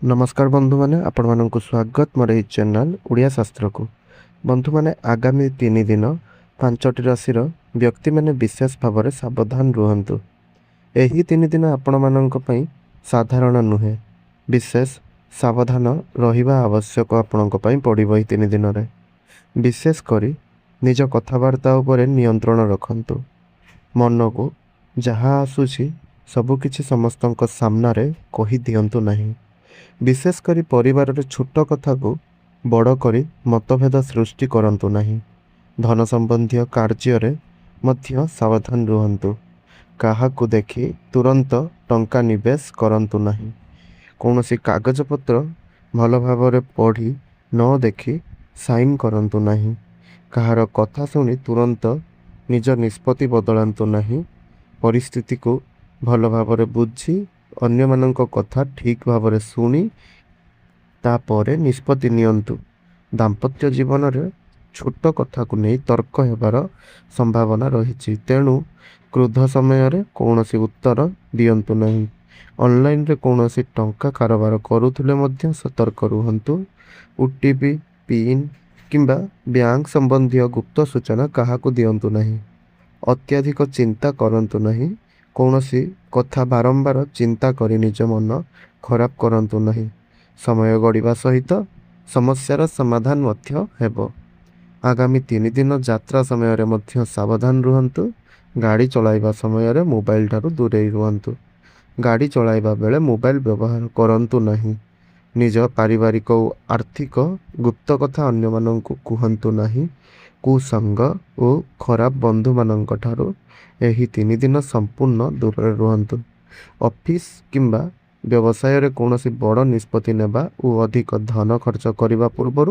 नमस्कार बंधु मैंने आपण मानक स्वागत मोर चैनल उड़िया शास्त्र को। बंधु मैंने आगामी 3 दिन 5टी राशि व्यक्ति मैंने विशेष भाव में सावधान रुहतु। यही 3 दिन आपण मानक पई साधारण नुहे, विशेष सावधान रहिबा आवश्यक आपणक पई पड़िबो। 3 दिन रे विशेष करी निज कथबार्ता उपरे नियंत्रण रखंतु। मन को जहाँ आसुची सबकिछि समस्तक सामना रे कहि दियंतु नहीं। विशेष करी परिवार रे छोट कथा को बड़ करी मतभेद सृष्टि करंतु नहीं। धन संबंधी कार्य रे मध्य सावधान रुहंतु। काहाकु देखि तुरंत टंका निवेश करंतु नहीं। कौनसी कागज पत्र भल भाव पढ़ी न देखि साइन करंतु नहीं। कहार कथा सुनी तुरंत निज निष्पत्ति बदलांतु नहीं। परिस्थिति को भल भाव बुझी अन्य मानक कथा ठीक भाव में शुणी तापरे निष्पत्ति नियंतु। दाम्पत्य जीवन रे छोट कथा को नहीं तर्क हेबार संभावना रही, तेणु क्रोध समय रे कौनसी उत्तर दियंतु नहीं। ऑनलाइन रे कौनसी टंका कारोबार करुथिले मध्य सतर्क रुहंतु। ओटीपी पिन किंबा बैंक संबंधी गुप्त सूचना काहाकू दियंतु नहीं। अत्यधिक चिंता करंतु नहीं। कौनसी कथा बारंबार चिंता करी निज मन खराब करंतु नहीं। समय गड़िबा सहित समस्यार समाधान मध्य हेबो। आगामी 3 दिन यात्रा समय रे मध्य सावधान रुहंतु। गाड़ी चलाइबा समय रे मोबाइल ठारू दूरे रुहंतु। गाड़ी चलाइबा बेले मोबाइल व्यवहार करंतु नहीं। निज पारिवारिक और आर्थिक गुप्त कथा अन्य माननकु कुहंतु नहीं। कुसंग और खराब बंधु माननक ठारू एही 3 दिन संपूर्ण दूर रुहंतु। ऑफिस किंबा व्यवसाय रे कौनसी बड़ निष्पत्ति नेबा और अधिक धन खर्च करने पूर्वर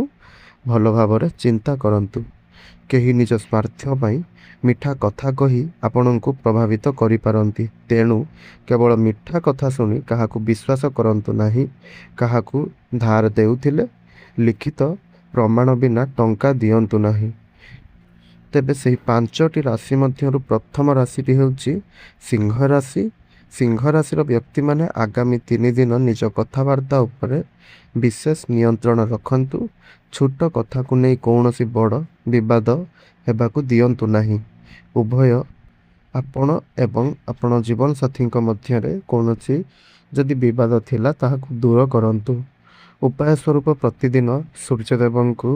भल भाव में चिंता करंतु। केही निज स्वार्थ पई मिठा कथा कही आपण को प्रभावित करि पारंती, तेणु केवल मिठा कथा सुनी काहाकू विश्वास करंतु नहीं। काहाकू धार देउथिले लिखित प्रमाण बिना टंका दियंतु नहीं। तेबे से 5टी राशि मध्यरु प्रथम राशि हेउची सिंह राशि। सिंह राशि व्यक्ति माने आगामी 3 दिन निज कथबार्ता उपरे विशेष नियंत्रण रखंतु। छोट कथा को नहीं कौनसी बड़ विवाद हेबाकू दियंतु नहीं। उभय आपण एवं आपण जीवन साथी मध्य कौनसी जदि विवाद थिला ताहाकू दूर करंतु। उपाय स्वरूप प्रतिदिन सूर्यदेव को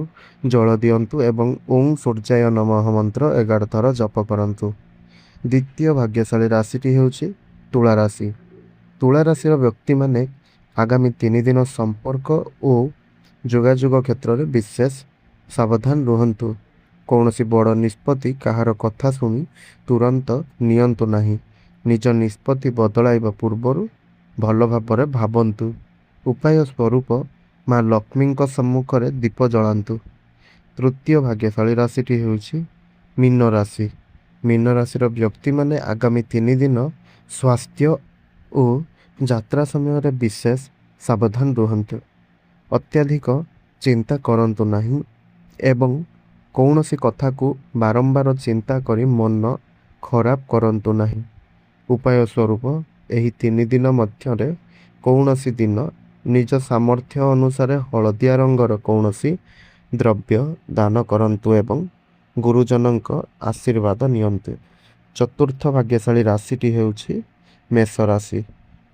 जल दियंतु एवं ओं सूर्याय नमः मंत्र 11 थर जप करंतु। द्वितीय भाग्यशाली राशि हेउची तुला राशि। तुला राशि व्यक्ति माने आगामी 3 दिन संपर्क और जोगाजोग क्षेत्र में विशेष सावधान रुहंतु। कौनसी बड़ निष्पत्ति कहार कथा सुनी तुरंत नियंतु नहीं। निज निष्पत्ति बदलाइबा पूर्वर भल भाव भावंतु। उपाय स्वरूप माँ लक्ष्मी सम्मुख में दीप जलांतु। तृतीय भाग्यशाली राशि हेउची मीन राशि। मीन राशि व्यक्ति माने आगामी 3 दिन स्वास्थ्य और यात्रा समय रे विशेष सावधान रुहंतु। अत्यधिक चिंता करंतु नहीं एवं कौनसी कथा को बारंबार चिंता करी मन खराब करंतु नहीं। उपाय स्वरूप एही 3 दिन मध्य कौनसी दिन निज सामर्थ्य अनुसार हलदिया रंगर कौनसी द्रव्य दान करंतु एवं गुरुजनक आशीर्वाद नियंतु। चतुर्थ भाग्यशाली राशि हेउची मेष राशि।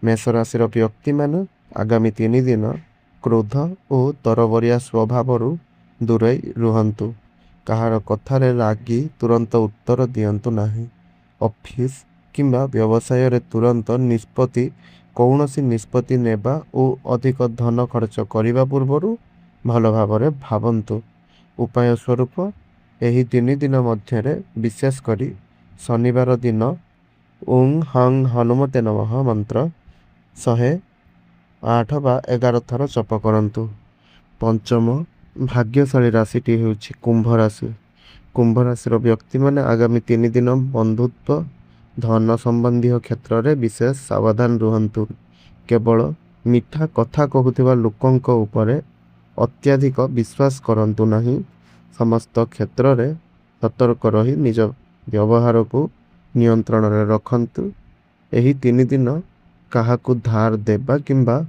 मेष राशि व्यक्ति मान आगामी 3 दिन क्रोध और तरबरिया स्वभाव दूरे रुहंतु। कहार कथारे रागी तुरंत उत्तर दियंतु नहीं। ऑफिस किंबा व्यवसाय रे तुरंत निष्पत्ति कौनसी निष्पत्ति नेबा और अधिक धन खर्च करने पूर्वर भल भाव में भावंतु। उपाय स्वरूप एही 3 दिन मध्य विशेष करी शनिवार दिन ओं हंग हनुमते नमः मंत्र 108 बा 11 थर जप करंतु। पंचम भाग्यशाली राशि हेउची कुंभ राशि। कुंभ राशि व्यक्ति माने आगामी 3 दिन बंधुत्व धन संबंधी क्षेत्र में विशेष सावधान रुहंतु। केवल मिठा कथा कहूथिबा लोकंक उपरे अत्यधिक विश्वास करंतु नहीं। समस्त क्षेत्र में सतर्क रही निज व्यवहार को नियंत्रण रे रखंतु। एही 3 दिन काहाकू धार देबा किंबा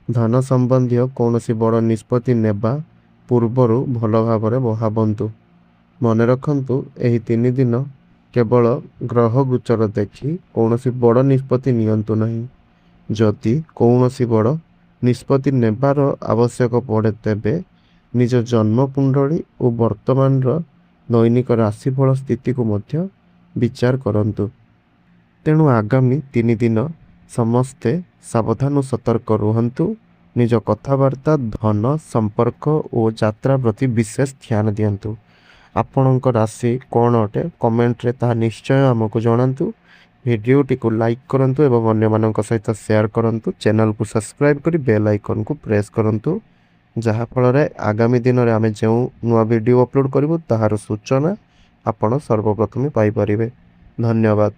ଧନ ସମ୍ବନ୍ଧୀୟ କୌଣସି ବଡ଼ ନିଷ୍ପତ୍ତି ନେବା ପୂର୍ବରୁ ଭଲ ଭାବରେ ଭାବନ୍ତୁ। ମନେ ରଖନ୍ତୁ, ଏହି 3 ଦିନ କେବଳ ଗ୍ରହ ଗୋଚର ଦେଖି କୌଣସି ବଡ଼ ନିଷ୍ପତ୍ତି ନିଅନ୍ତୁ ନାହିଁ। ଯଦି କୌଣସି ବଡ଼ ନିଷ୍ପତ୍ତି ନେବାର ଆବଶ୍ୟକ ପଡ଼େ ତେବେ ନିଜ ଜନ୍ମ କୁଣ୍ଡଳୀ ଓ ବର୍ତ୍ତମାନର ଦୈନିକ ରାଶିଫଳ ସ୍ଥିତିକୁ ମଧ୍ୟ ବିଚାର କରନ୍ତୁ। ତେଣୁ ଆଗାମୀ 3 ଦିନ ସମସ୍ତେ ସାବଧାନ ଓ ସତର୍କ ରୁହନ୍ତୁ। ନିଜ କଥାବାର୍ତ୍ତା, ଧନ, ସମ୍ପର୍କ ଓ ଯାତ୍ରା ପ୍ରତି ବିଶେଷ ଧ୍ୟାନ ଦିଅନ୍ତୁ। ଆପଣଙ୍କ ରାଶି କ'ଣ ଅଟେ କମେଣ୍ଟରେ ତାହା ନିଶ୍ଚୟ ଆମକୁ ଜଣାନ୍ତୁ। ଭିଡ଼ିଓଟିକୁ ଲାଇକ୍ କରନ୍ତୁ ଏବଂ ଅନ୍ୟମାନଙ୍କ ସହିତ ସେୟାର କରନ୍ତୁ। ଚ୍ୟାନେଲକୁ ସବସ୍କ୍ରାଇବ୍ କରି ବେଲ୍ ଆଇକନ୍କୁ ପ୍ରେସ୍ କରନ୍ତୁ, ଯାହାଫଳରେ ଆଗାମୀ ଦିନରେ ଆମେ ଯେଉଁ ନୂଆ ଭିଡ଼ିଓ ଅପଲୋଡ଼ କରିବୁ ତାହାର ସୂଚନା ଆପଣ ସର୍ବପ୍ରଥମେ ପାଇପାରିବେ। ଧନ୍ୟବାଦ।